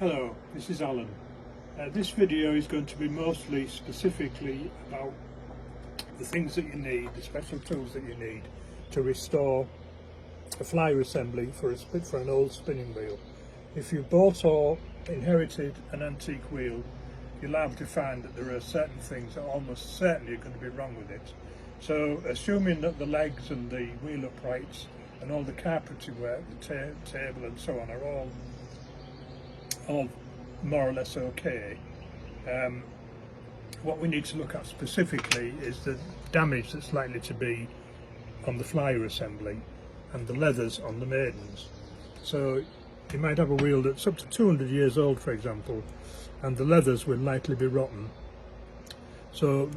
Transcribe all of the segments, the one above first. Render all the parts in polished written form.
Hello, this is Alan. This video is going to be mostly specifically about the things that you need, the special tools that you need to restore a flyer assembly for an old spinning wheel. If you bought or inherited an antique wheel, you're liable to find that there are certain things that almost certainly are going to be wrong with it. So assuming that the legs and the wheel uprights and all the carpentry work, the table and so on are all more or less okay. What we need to look at specifically is the damage that's likely to be on the flyer assembly and the leathers on the maidens. So you might have a wheel that's up to 200 years old, for example, and the leathers will likely be rotten. So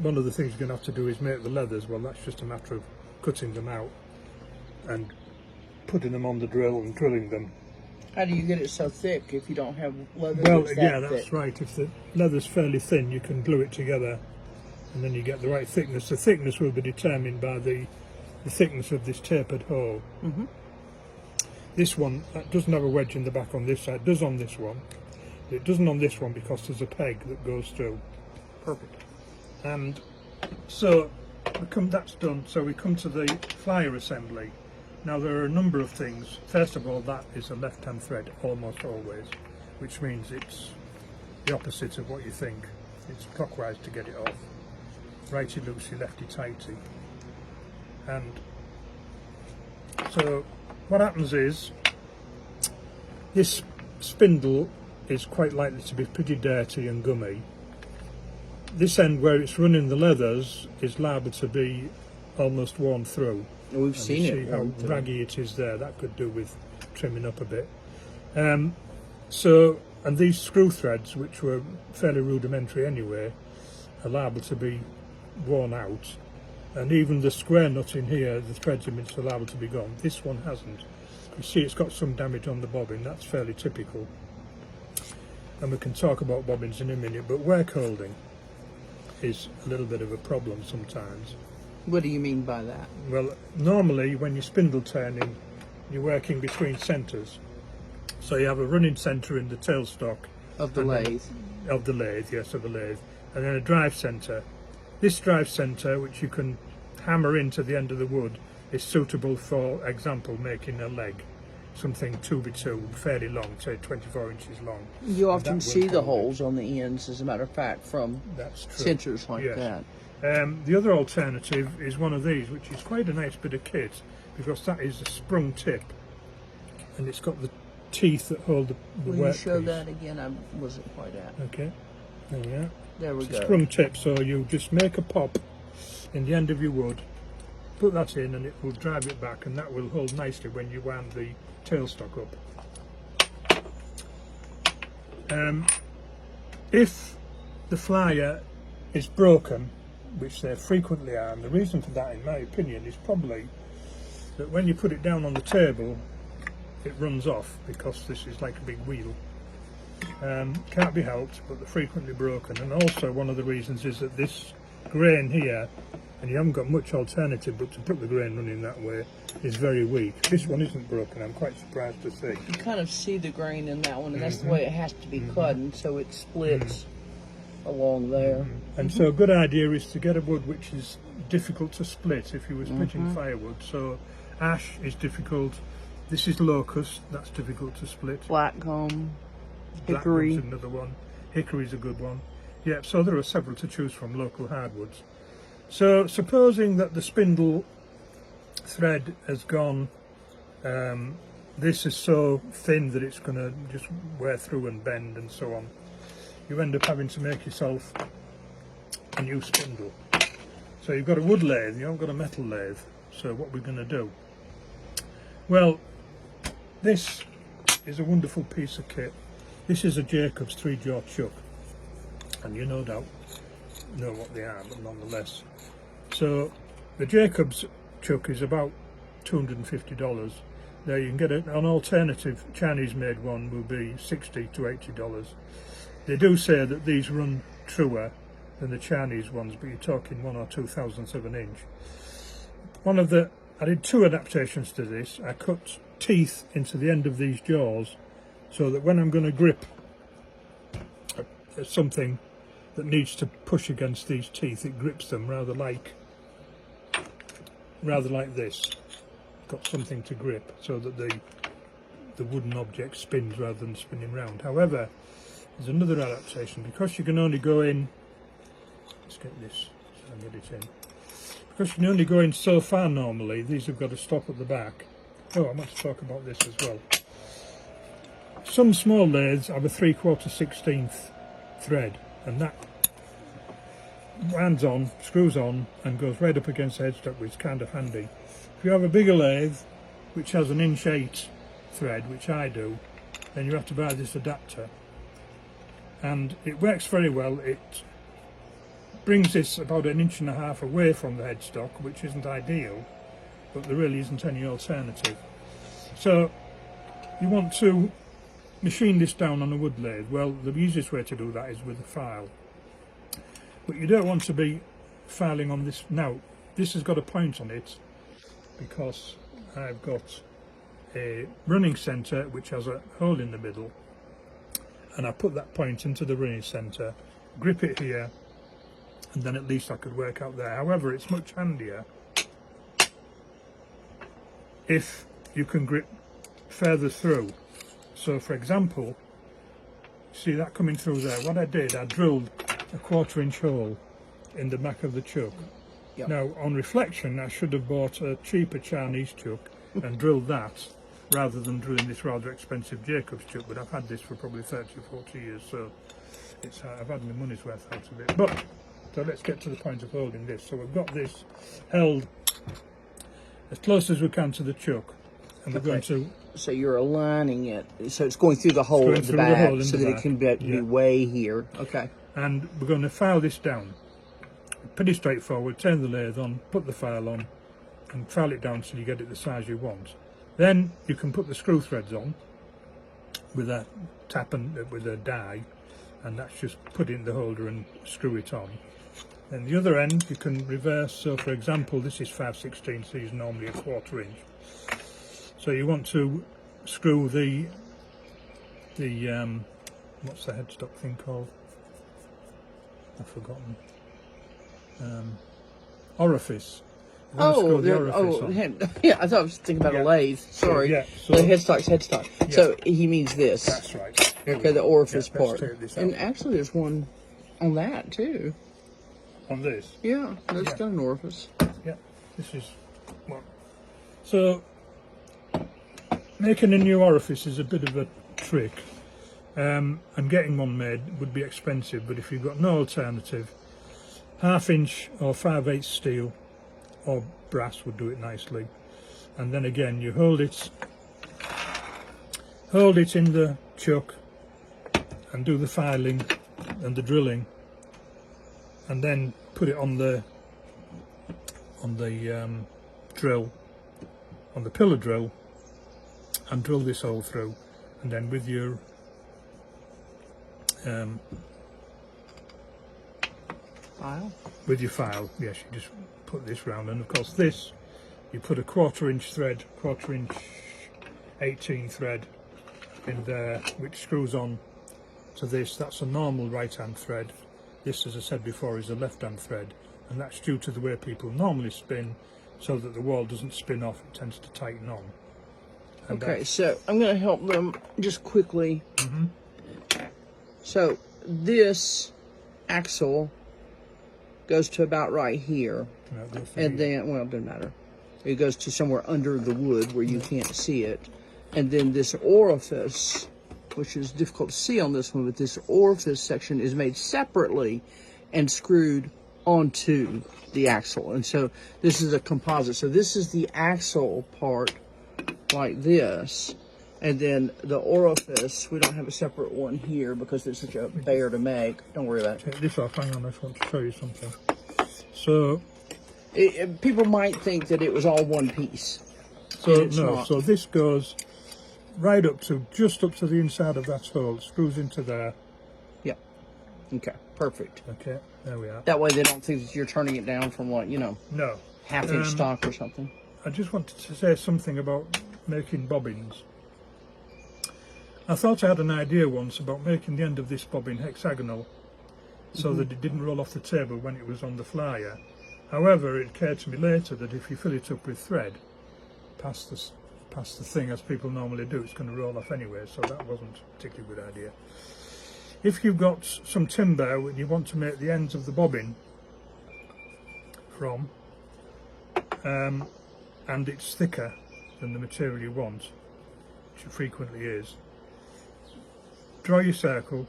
one of the things you're going to have to do is make the leathers. Well, that's just a matter of cutting them out and putting them on the drill and drilling them. How do you get it so thick if you don't have leather? Well, that's yeah, that that's thick? right. If the leather's fairly thin, you can glue it together and then you get the right thickness. The thickness will be determined by the thickness of this tapered hole. Mm-hmm. This one that doesn't have a wedge in the back on this side. It does on this one. It doesn't on this one because there's a peg that goes through. Perfect. And so that's done. So we come to the flyer assembly. Now there are a number of things. First of all, that is a left-hand thread almost always, which means it's the opposite of what you think. It's clockwise to get it off. Righty loosey, lefty tighty. And so what happens is this spindle is quite likely to be pretty dirty and gummy. This end where it's running the leathers is liable to be almost worn through. We've seen it. See how raggy it is there. That could do with trimming up a bit. And these screw threads, which were fairly rudimentary anyway, are liable to be worn out. And even the square nut in here, the threads are liable to be gone. This one hasn't. You see it's got some damage on the bobbin. That's fairly typical. And we can talk about bobbins in a minute, but work holding is a little bit of a problem sometimes. What do you mean by that? Well, normally when you're spindle turning, you're working between centres. So you have a running centre in the tailstock. Of the lathe? Of the lathe, yes, of the lathe. And then a drive centre. This drive centre, which you can hammer into the end of the wood, is suitable for example making a leg. Something 2x2, fairly long, say 24 inches long. You often see the holes on the ends, as a matter of fact, from That's true. centers like Yes. that. The other alternative is one of these, which is quite a nice bit of kit, because that is a sprung tip, and it's got the teeth that hold the Will you workpiece. show that again? I wasn't quite at. Okay, there we are. There we It's go. a sprung tip, so you just make a pop in the end of your wood, put that in, and it will drive it back, and that will hold nicely when you wound the tailstock up. If the flyer is broken, which they frequently are, and the reason for that, in my opinion, is probably that when you put it down on the table, it runs off because this is like a big wheel. Can't be helped, but they're frequently broken. And also one of the reasons is that this grain here, and you haven't got much alternative but to put the grain running that way, is very weak. This one isn't broken, I'm quite surprised to see. You kind of see the grain in that one, and that's the way it has to be cut, and so it splits along there. And so a good idea is to get a wood which is difficult to split if you were splitting firewood. So ash is difficult. This is locust, that's difficult to split. Blackgum, hickory. Blackgum's another one. Hickory's a good one. Yeah, so there are several to choose from, local hardwoods. So supposing that the spindle thread has gone, this is so thin that it's going to just wear through and bend and so on, you end up having to make yourself a new spindle. So you've got a wood lathe, you haven't got a metal lathe. So what we're going to do? Well, this is a wonderful piece of kit. This is a Jacobs 3-jaw chuck, and you no doubt know what they are, but nonetheless. So the Jacobs chuck is about $250. Now you can get an alternative Chinese made one will be $60 to $80. They do say that these run truer than the Chinese ones, but you're talking 1 or 2 thousandths of an inch. I did 2 adaptations to this. I cut teeth into the end of these jaws so that when I'm going to grip something that needs to push against these teeth, it grips them rather like this. Got something to grip so that the wooden object spins rather than spinning round. However, there's another adaptation. Because you can only go in, let's get this, so I get it in. Because you can only go in so far normally, these have got to stop at the back. Oh, I want to talk about this as well. Some small lathes have a 3/4/16 thread, and that winds on, screws on, and goes right up against the headstock, which is kind of handy. If you have a bigger lathe, which has an 1/8" thread, which I do, then you have to buy this adapter. And it works very well. It brings this about 1.5" away from the headstock, which isn't ideal, but there really isn't any alternative. So you want to machine this down on a wood lathe. Well, the easiest way to do that is with a file. But you don't want to be filing on this. Now, this has got a point on it because I've got a running centre which has a hole in the middle, and I put that point into the running centre, grip it here, and then at least I could work out there. However, it's much handier if you can grip further through. So for example, see that coming through there, what I did, I drilled a 1/4" hole in the back of the chuck. Yep. Now on reflection I should have bought a cheaper Chinese chuck and drilled that rather than drilling this rather expensive Jacobs chuck, but I've had this for probably 30 or 40 years, so it's I've had my money's worth out of it. But so let's get to the point of holding this. So we've got this held as close as we can to the chuck, and we're going to. So you're aligning it, so it's going through the hole at the back, so that it can be way here. Okay. And we're going to file this down. Pretty straightforward. Turn the lathe on, put the file on, and file it down till you get it the size you want. Then you can put the screw threads on with a tap and with a die, and that's just put it in the holder and screw it on. Then the other end you can reverse. So for example, this is 5/16, so it's normally a 1/4". So you want to screw the what's the headstock thing called? I've forgotten. Orifice. Oh, yeah, I thought I was thinking about a lathe. Sorry. Yeah, so the headstock's headstock. Yeah. So he means this. That's right. Okay, the orifice part. This and actually there's one on that too. On this? Yeah, that's got an orifice. Yeah, this is one. So making a new orifice is a bit of a trick, and getting one made would be expensive, but if you've got no alternative, 1/2" or 5/8 steel or brass would do it nicely. And then again you hold it in the chuck and do the filing and the drilling, and then put it on the drill, on the pillar drill, and drill this hole through, and then with your file, yes, you just put this round, and of course this, you put a 1/4" thread, 1/4" 18 thread in there, which screws on to this. That's a normal right hand thread. This, as I said before, is a left hand thread, and that's due to the way people normally spin, so that the wall doesn't spin off, it tends to tighten on. And okay, so I'm going to help them just quickly. So this axle goes to about right here, and then, well, it doesn't matter. It goes to somewhere under the wood where you can't see it, and then this orifice, which is difficult to see on this one, but this orifice section is made separately and screwed onto the axle. And so this is a composite. So this is the axle part like this, and then the orifice, we don't have a separate one here because it's such a bear to make. Don't worry about it. Take this off, hang on, I just want to show you something. So people might think that it was all one piece. So no, so this goes right up to, just up to the inside of that hole, screws into there. Yep. Okay, perfect. Okay, there we are. That way they don't think that you're turning it down from, like, no, 1/2" stock or something. I just wanted to say something about making bobbins. I thought I had an idea once about making the end of this bobbin hexagonal so that it didn't roll off the table when it was on the flyer. However, it occurred to me later that if you fill it up with thread past the thing, as people normally do, it's going to roll off anyway, so that wasn't a particularly good idea. If you've got some timber and you want to make the ends of the bobbin from, and it's thicker than the material you want, which it frequently is, draw your circle,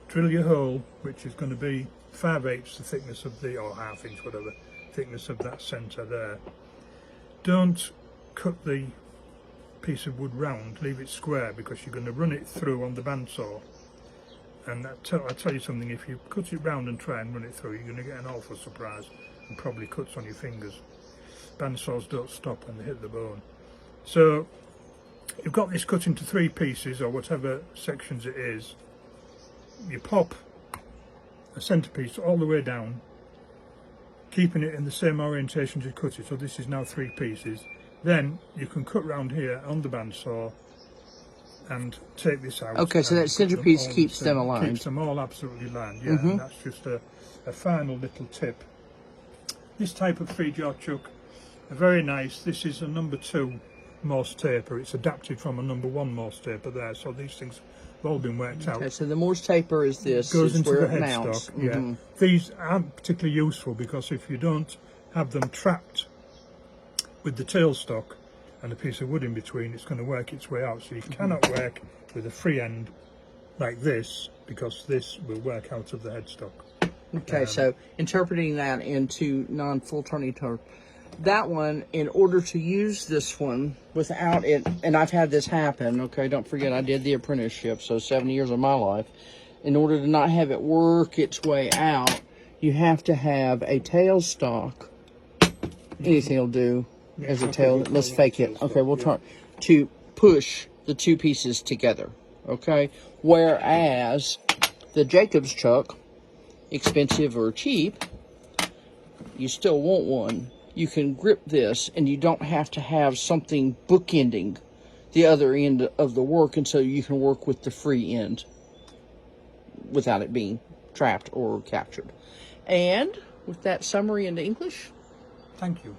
drill your hole, which is going to be 5/8 the thickness of the, or 1/2 inch, whatever, thickness of that centre there. Don't cut the piece of wood round, leave it square, because you're going to run it through on the bandsaw. And I'll tell you something, if you cut it round and try and run it through, you're going to get an awful surprise and probably cuts on your fingers. Bandsaws don't stop when they hit the bone. So you've got this cut into 3 pieces, or whatever sections it is. You pop a centrepiece all the way down, keeping it in the same orientation as you cut it, so this is now 3 pieces. Then you can cut round here on the bandsaw and take this out. Okay, so that centerpiece keeps them aligned. Keeps them all absolutely lined, yeah, and that's just a final little tip. This type of 3-jaw chuck, very nice. This is a number 2 Morse taper. It's adapted from a number 1 Morse taper there, so these things have all been worked out. Okay, so the Morse taper is this. Goes into where the it mounts. headstock, yeah. These aren't particularly useful because if you don't have them trapped with the tailstock and a piece of wood in between, it's going to work its way out. So you cannot work with a free end like this, because this will work out of the headstock. Okay, so interpreting that into non-full turning turn. That one, in order to use this one without it, and I've had this happen, okay, don't forget I did the apprenticeship, so 7 years of my life. In order to not have it work its way out, you have to have a tailstock. Anything will do as a tail. Let's fake it. Okay, we'll turn to push the 2 pieces together, okay? Whereas the Jacobs chuck, expensive or cheap, you still want one. You can grip this, and you don't have to have something bookending the other end of the work, and so you can work with the free end without it being trapped or captured. And with that summary into English, thank you.